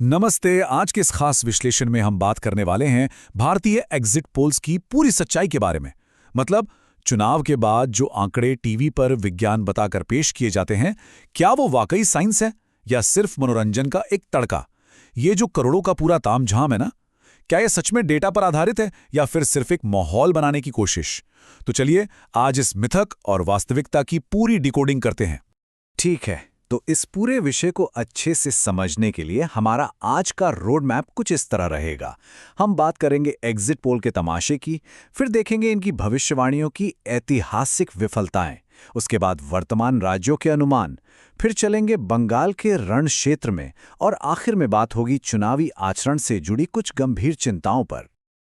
नमस्ते। आज के इस खास विश्लेषण में हम बात करने वाले हैं भारतीय एग्जिट पोल्स की पूरी सच्चाई के बारे में। मतलब चुनाव के बाद जो आंकड़े टीवी पर विज्ञान बताकर पेश किए जाते हैं, क्या वो वाकई साइंस है या सिर्फ मनोरंजन का एक तड़का। ये जो करोड़ों का पूरा तामझाम है ना, क्या ये सच में डेटा पर आधारित है या फिर सिर्फ एक माहौल बनाने की कोशिश। तो चलिए आज इस मिथक और वास्तविकता की पूरी डिकोडिंग करते हैं। ठीक है, तो इस पूरे विषय को अच्छे से समझने के लिए हमारा आज का रोड मैप कुछ इस तरह रहेगा। हम बात करेंगे एग्जिट पोल के तमाशे की, फिर देखेंगे इनकी भविष्यवाणियों की ऐतिहासिक विफलताएं, उसके बाद वर्तमान राज्यों के अनुमान, फिर चलेंगे बंगाल के रण क्षेत्र में और आखिर में बात होगी चुनावी आचरण से जुड़ी कुछ गंभीर चिंताओं पर।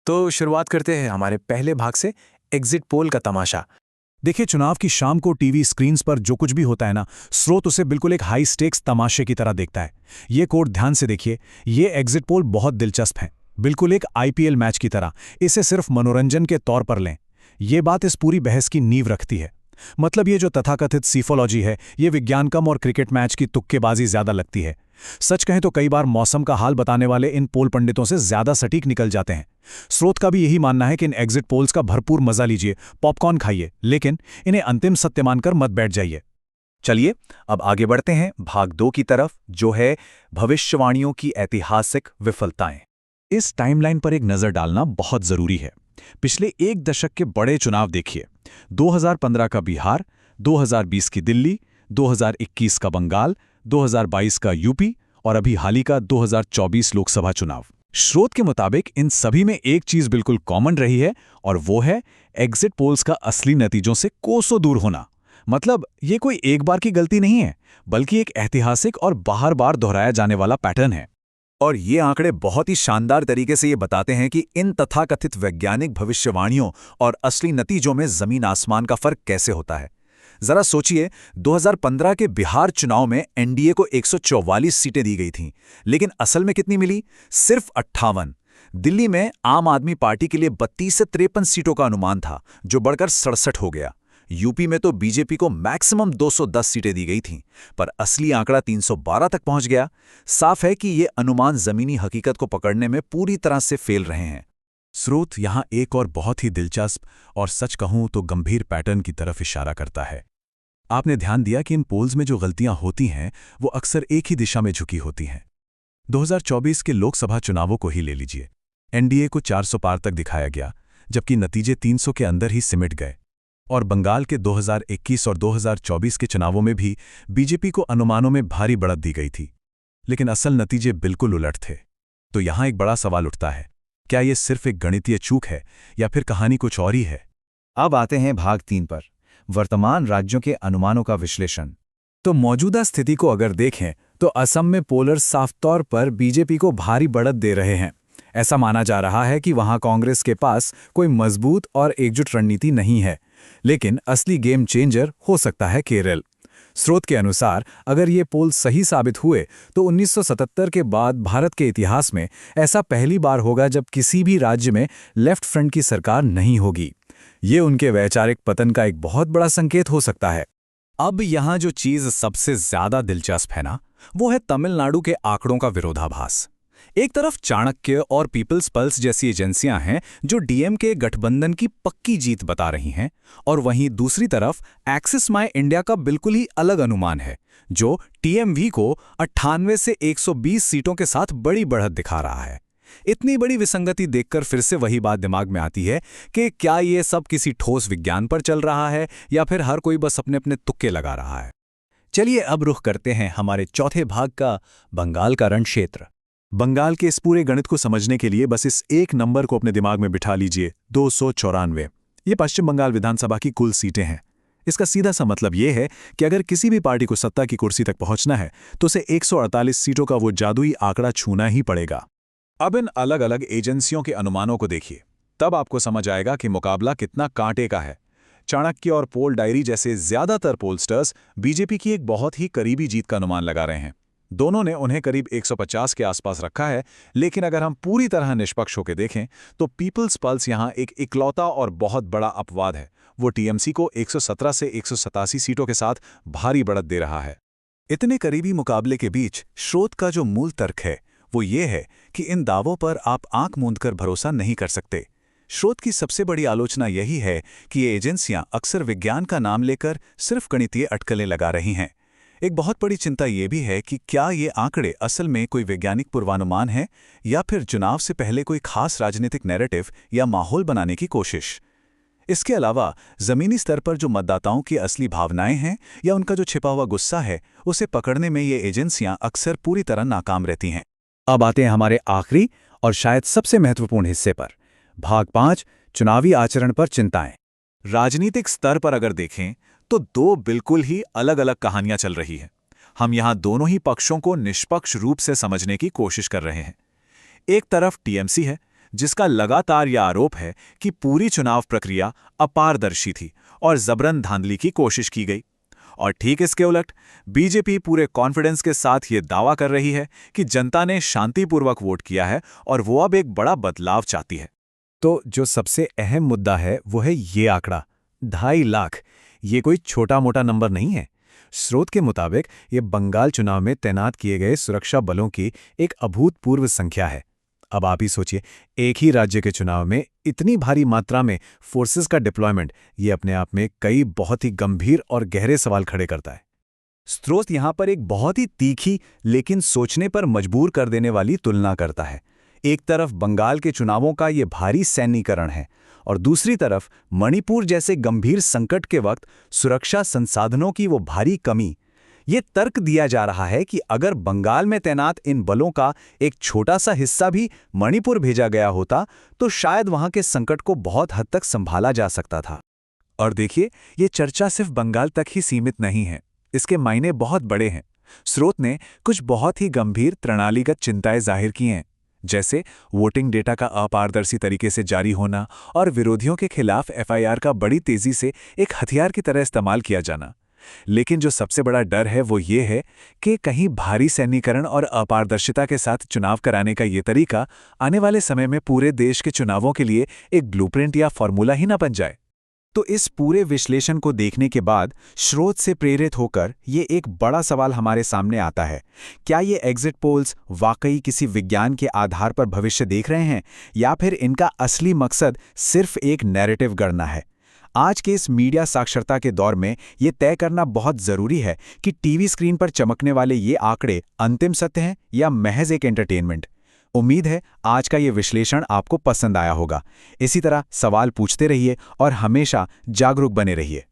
तो शुरुआत करते हैं हमारे पहले भाग से, एग्जिट पोल का तमाशा। देखिए, चुनाव की शाम को टीवी स्क्रीन्स पर जो कुछ भी होता है ना, स्रोत उसे बिल्कुल एक हाई स्टेक्स तमाशे की तरह देखता है। ये कोड ध्यान से देखिए, ये एग्जिट पोल बहुत दिलचस्प है, बिल्कुल एक आईपीएल मैच की तरह। इसे सिर्फ मनोरंजन के तौर पर लें। ये बात इस पूरी बहस की नींव रखती है। मतलब ये जो तथाकथित सीफोलॉजी है, ये विज्ञान कम और क्रिकेट मैच की तुक्केबाजी ज्यादा लगती है। सच कहें तो कई बार मौसम का हाल बताने वाले इन पोल पंडितों से ज्यादा सटीक निकल जाते हैं। स्रोत का भी यही मानना है कि इन एग्जिट पोल्स का भरपूर मजा लीजिए, पॉपकॉर्न खाइए, लेकिन इन्हें अंतिम सत्य मानकर मत बैठ जाइए। चलिए अब आगे बढ़ते हैं भाग 2 की तरफ, जो है भविष्यवाणियों की ऐतिहासिक विफलताएं। इस टाइमलाइन पर एक नजर डालना बहुत जरूरी है। पिछले एक दशक के बड़े चुनाव देखिए। 2015 का बिहार, 2020 की दिल्ली, 2021 का बंगाल, 2022 का यूपी और अभी हाल ही का 2024 लोकसभा चुनाव। स्रोत के मुताबिक इन सभी में एक चीज बिल्कुल कॉमन रही है, और वो है एग्जिट पोल्स का असली नतीजों से कोसों दूर होना। मतलब ये कोई एक बार की गलती नहीं है, बल्कि एक ऐतिहासिक और बार बार दोहराया जाने वाला पैटर्न है। और ये आंकड़े बहुत ही शानदार तरीके से ये बताते हैं कि इन तथाकथित वैज्ञानिक भविष्यवाणियों और असली नतीजों में जमीन आसमान का फर्क कैसे होता है। जरा सोचिए, 2015 के बिहार चुनाव में एनडीए को 144 सीटें दी गई थीं, लेकिन असल में कितनी मिली? सिर्फ 58। दिल्ली में आम आदमी पार्टी के लिए 32 से 53 सीटों का अनुमान था, जो बढ़कर 67 हो गया। यूपी में तो बीजेपी को मैक्सिमम 210 सीटें दी गई थीं, पर असली आंकड़ा 312 तक पहुंच गया। साफ है कि ये अनुमान जमीनी हकीकत को पकड़ने में पूरी तरह से फेल रहे हैं। स्रोत यहां एक और बहुत ही दिलचस्प और सच कहूं तो गंभीर पैटर्न की तरफ इशारा करता है। आपने ध्यान दिया कि इन पोल्स में जो गलतियां होती हैं, वो अक्सर एक ही दिशा में झुकी होती हैं। 2024 के लोकसभा चुनावों को ही ले लीजिए। एनडीए को 400 पार तक दिखाया गया, जबकि नतीजे 300 के अंदर ही सिमट गए। और बंगाल के 2021 और 2024 के चुनावों में भी बीजेपी को अनुमानों में भारी बढ़त दी गई थी, लेकिन असल नतीजे बिल्कुल उलट थे। तो यहां एक बड़ा सवाल उठता है, क्या ये सिर्फ एक गणितीय चूक है या फिर कहानी कुछ और ही है? अब आते हैं भाग 3 पर, वर्तमान राज्यों के अनुमानों का विश्लेषण। तो मौजूदा स्थिति को अगर देखें तो असम में पोलर्स साफ तौर पर बीजेपी को भारी बढ़त दे रहे हैं। ऐसा माना जा रहा है कि वहां कांग्रेस के पास कोई मजबूत और एकजुट रणनीति नहीं है, लेकिन असली गेम चेंजर हो सकता है केरल। स्रोत के अनुसार अगर ये पोल सही साबित हुए तो 1977 के बाद भारत के इतिहास में ऐसा पहली बार होगा जब किसी भी राज्य में लेफ्ट फ्रंट की सरकार नहीं होगी। ये उनके वैचारिक पतन का एक बहुत बड़ा संकेत हो सकता है। अब यहां जो चीज सबसे ज्यादा दिलचस्प है ना, वो है तमिलनाडु के आंकड़ों का विरोधाभास। एक तरफ चाणक्य और पीपल्स पल्स जैसी एजेंसियां हैं जो डीएमके गठबंधन की पक्की जीत बता रही हैं, और वहीं दूसरी तरफ एक्सिस माय इंडिया का बिल्कुल ही अलग अनुमान है, जो टीएमवी को 98 से 120 सीटों के साथ बड़ी बढ़त दिखा रहा है। इतनी बड़ी विसंगति देखकर फिर से वही बात दिमाग में आती है कि क्या ये सब किसी ठोस विज्ञान पर चल रहा है या फिर हर कोई बस अपने अपने तुक्के लगा रहा है। चलिए अब रुख करते हैं हमारे चौथे भाग का, बंगाल का रण क्षेत्र। बंगाल के इस पूरे गणित को समझने के लिए बस इस एक नंबर को अपने दिमाग में बिठा लीजिए, 294। ये पश्चिम बंगाल विधानसभा की कुल सीटें हैं। इसका सीधा सा मतलब ये है कि अगर किसी भी पार्टी को सत्ता की कुर्सी तक पहुंचना है तो उसे 148 सीटों का वो जादुई आंकड़ा छूना ही पड़ेगा। अब इन अलग अलग एजेंसियों के अनुमानों को देखिए, तब आपको समझ आएगा कि मुकाबला कितना कांटे का है। चाणक्य और पोल डायरी जैसे ज्यादातर पोलस्टर्स बीजेपी की एक बहुत ही करीबी जीत का अनुमान लगा रहे हैं। दोनों ने उन्हें करीब 150 के आसपास रखा है, लेकिन अगर हम पूरी तरह निष्पक्ष होकर देखें तो पीपल्स पल्स यहां एक इकलौता और बहुत बड़ा अपवाद है। वो टीएमसी को 117 से 187 सीटों के साथ भारी बढ़त दे रहा है। इतने करीबी मुकाबले के बीच स्रोत का जो मूल तर्क है वो ये है कि इन दावों पर आप आंख मूंदकर भरोसा नहीं कर सकते। स्रोत की सबसे बड़ी आलोचना यही है कि ये एजेंसियां अक्सर विज्ञान का नाम लेकर सिर्फ गणितीय अटकलें लगा रही हैं। एक बहुत बड़ी चिंता ये भी है कि क्या ये आंकड़े असल में कोई वैज्ञानिक पूर्वानुमान है या फिर चुनाव से पहले कोई खास राजनीतिक नैरेटिव या माहौल बनाने की कोशिश। इसके अलावा जमीनी स्तर पर जो मतदाताओं की असली भावनाएं हैं या उनका जो छिपा हुआ गुस्सा है, उसे पकड़ने में ये एजेंसियां अक्सर पूरी तरह नाकाम रहती हैं। अब आते हैं हमारे आखिरी और शायद सबसे महत्वपूर्ण हिस्से पर, भाग 5, चुनावी आचरण पर चिंताएं। राजनीतिक स्तर पर अगर देखें तो दो बिल्कुल ही अलग अलग कहानियां चल रही हैं। हम यहां दोनों ही पक्षों को निष्पक्ष रूप से समझने की कोशिश कर रहे हैं। एक तरफ टीएमसी है, जिसका लगातार यह आरोप है कि पूरी चुनाव प्रक्रिया अपारदर्शी थी और जबरन धांधली की कोशिश की गई। और ठीक इसके उलट बीजेपी पूरे कॉन्फिडेंस के साथ ये दावा कर रही है कि जनता ने शांतिपूर्वक वोट किया है और वो अब एक बड़ा बदलाव चाहती है। तो जो सबसे अहम मुद्दा है वो है ये आंकड़ा 2.5 लाख। ये कोई छोटा मोटा नंबर नहीं है। स्रोत के मुताबिक ये बंगाल चुनाव में तैनात किए गए सुरक्षा बलों की एक अभूतपूर्व संख्या है। अब आप ही सोचिए, एक ही राज्य के चुनाव में इतनी भारी मात्रा में फोर्सेस का डिप्लॉयमेंट, ये अपने आप में कई बहुत ही गंभीर और गहरे सवाल खड़े करता है। स्रोत यहां पर एक बहुत ही तीखी लेकिन सोचने पर मजबूर कर देने वाली तुलना करता है। एक तरफ बंगाल के चुनावों का ये भारी सैन्यीकरण है और दूसरी तरफ मणिपुर जैसे गंभीर संकट के वक्त सुरक्षा संसाधनों की वो भारी कमी। ये तर्क दिया जा रहा है कि अगर बंगाल में तैनात इन बलों का एक छोटा सा हिस्सा भी मणिपुर भेजा गया होता तो शायद वहां के संकट को बहुत हद तक संभाला जा सकता था। और देखिए, ये चर्चा सिर्फ बंगाल तक ही सीमित नहीं है, इसके मायने बहुत बड़े हैं। स्रोत ने कुछ बहुत ही गंभीर प्रणालीगत चिंताएं जाहिर की हैं, जैसे वोटिंग डेटा का अपारदर्शी तरीके से जारी होना और विरोधियों के खिलाफ एफआईआर का बड़ी तेजी से एक हथियार की तरह इस्तेमाल किया जाना। लेकिन जो सबसे बड़ा डर है वो ये है कि कहीं भारी सैन्यीकरण और अपारदर्शिता के साथ चुनाव कराने का ये तरीका आने वाले समय में पूरे देश के चुनावों के लिए एक ब्लूप्रिंट या फॉर्मूला ही ना बन जाए। तो इस पूरे विश्लेषण को देखने के बाद स्रोत से प्रेरित होकर ये एक बड़ा सवाल हमारे सामने आता है, क्या ये एग्जिट पोल्स वाकई किसी विज्ञान के आधार पर भविष्य देख रहे हैं या फिर इनका असली मकसद सिर्फ एक नैरेटिव गढ़ना है? आज के इस मीडिया साक्षरता के दौर में ये तय करना बहुत ज़रूरी है कि टीवी स्क्रीन पर चमकने वाले ये आंकड़े अंतिम सत्य हैं या महज एक एंटरटेनमेंट। उम्मीद है आज का ये विश्लेषण आपको पसंद आया होगा। इसी तरह सवाल पूछते रहिए और हमेशा जागरूक बने रहिए।